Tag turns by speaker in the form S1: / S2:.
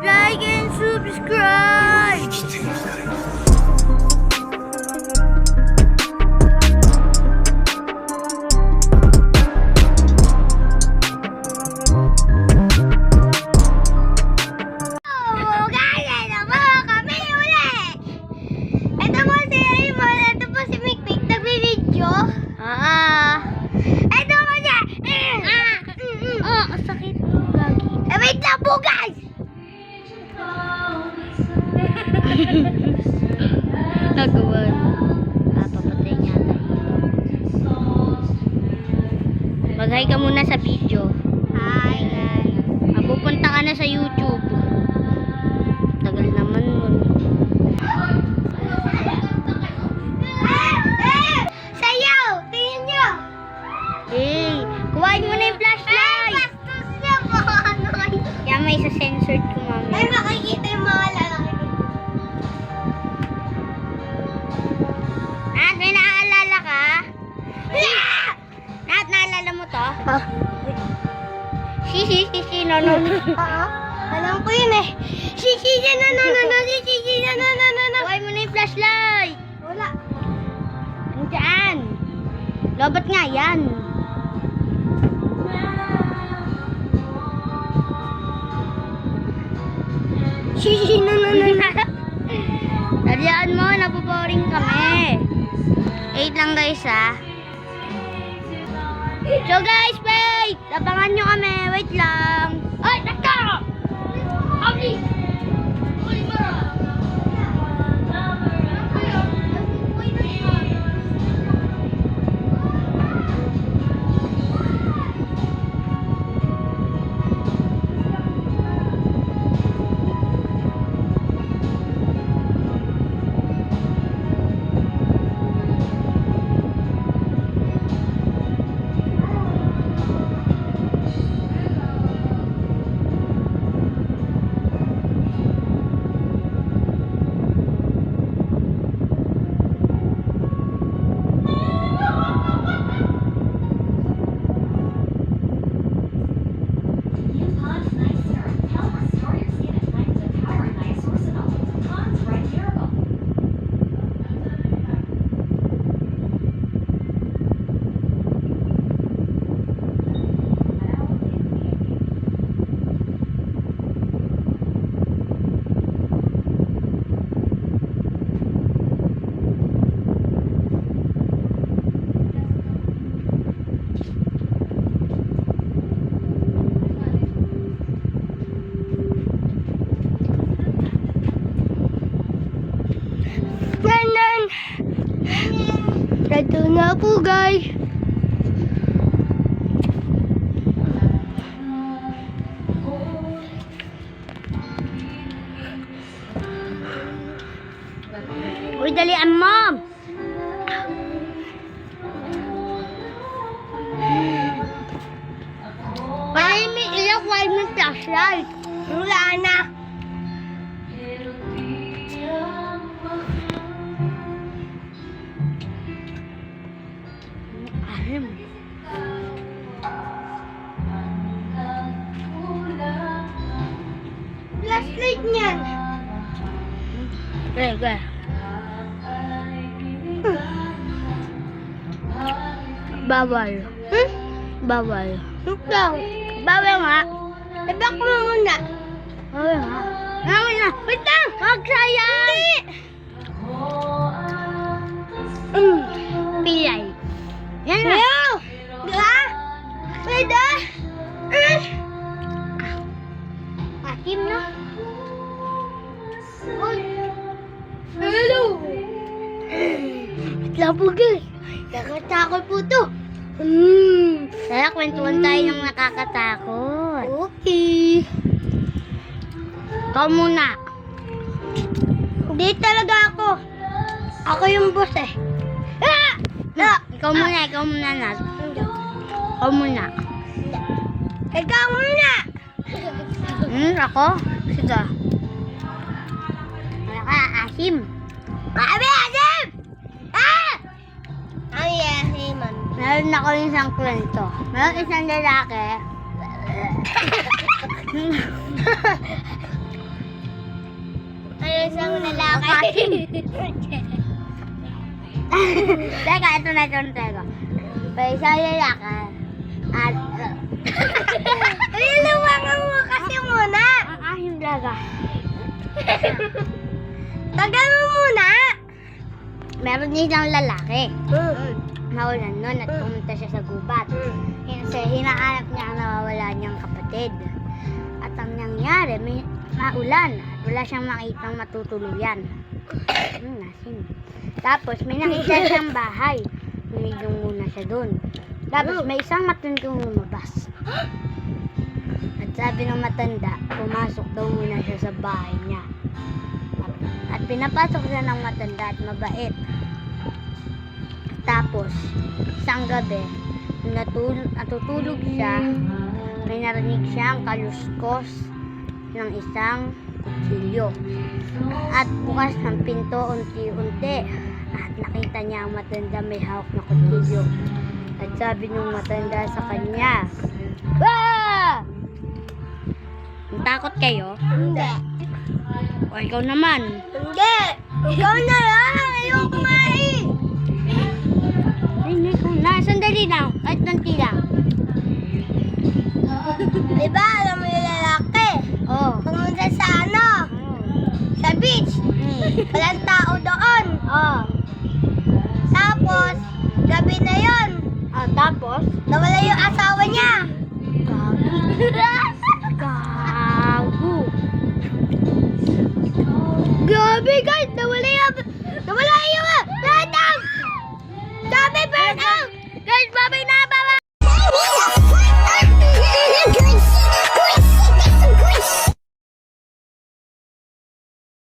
S1: like and subscribe. Wait lang po, guys! Nagawa. Papapatay niya tayo. Mag-hi ka muna sa video. Hi, guys. Pupunta ka na sa YouTube. Tagal naman nun. Sayaw! Tingin nyo! Hey! Kuhain mo na yung flashlight! Kaya may isa-censored ko mamaya. Ay, makikita yung mga lalaki. Nat, may naaalala ka? Nat, naalala mo to? Si, no. Alam ko yun eh. Si, no. Kuhay mo na yung flashlight. Wala. Andiyan. Lobat nga yan. No. Talian mo, napoboring kami. 8 lang guys ha. So guys, wait! Abangan nyo kami, wait lang. Ay, nagka! Abli! Ito na po guys. Uy, dalian mo. Ay, may ilang white na flashlight. Wala na. Flashlight niyan. Okay. Bawal. Bawal. Bawal nga. I-back mo muna. Bawal nga. Bawal na. Wait lang. Huwag sayang. Pilay. Yan na. Diba? Pwede? Akim na. Hello. Wait lang po guys. Nakatakot po to. Tara, kwentuhan tayo ng nakakatakot. Okay. Ikaw muna. Hindi talaga ako. Ako yung boss eh. Ikaw muna, Nat. Ikaw muna. Ikaw muna. Ako? Sige. Ano ka, asim? Asim! Ay, asiman. Meron ako isang kwento. Meron isang lalaki.
S2: isang lalaki.
S1: Teka, ito na. May isang lalaki. At,
S2: Ay, lumangan mo kasi muna.
S1: ang aking laga.
S2: Tagal mo muna.
S1: Meron din isang lalaki. Naulan nun at pumunta siya sa gubat. Kasi hinahanap niya ang nawawala niyang kapatid. At ang nangyari, may maulan at wala siyang makitang matutuluyan. Nasin. Tapos may nakita siyang bahay. Humilong muna siya dun. Tapos may isang matandang lumabas. At sabi ng matanda, pumasok daw muna siya sa bahay niya. At pinapasok siya ng matanda at mabait. Tapos, isang gabi, natutulog siya, may narinig siyang kaluskos ng isang kutsilyo. At bukas ng pinto unti-unti. At nakita niya ang matanda may hawak na kutsilyo. At sabi ng matanda sa kanya, "Ah! Takot kayo?
S2: Hindi.
S1: O ikaw naman."
S2: Hindi. Ikaw na lang. Ayaw kumain.
S1: Hindi ko na. Sandali lang. Kahit nanti lang.
S2: Diba, alam mo yung lalaki?
S1: Oh.
S2: Pumunta sa ano? Sa beach. Walang tao doon.
S1: Oh.
S2: Tapos, gabi na yon,
S1: Tapos?
S2: nawala yung asawa niya.
S1: Gago. Grabe guys, nawala yung... Sabi, burn out! Guys, babay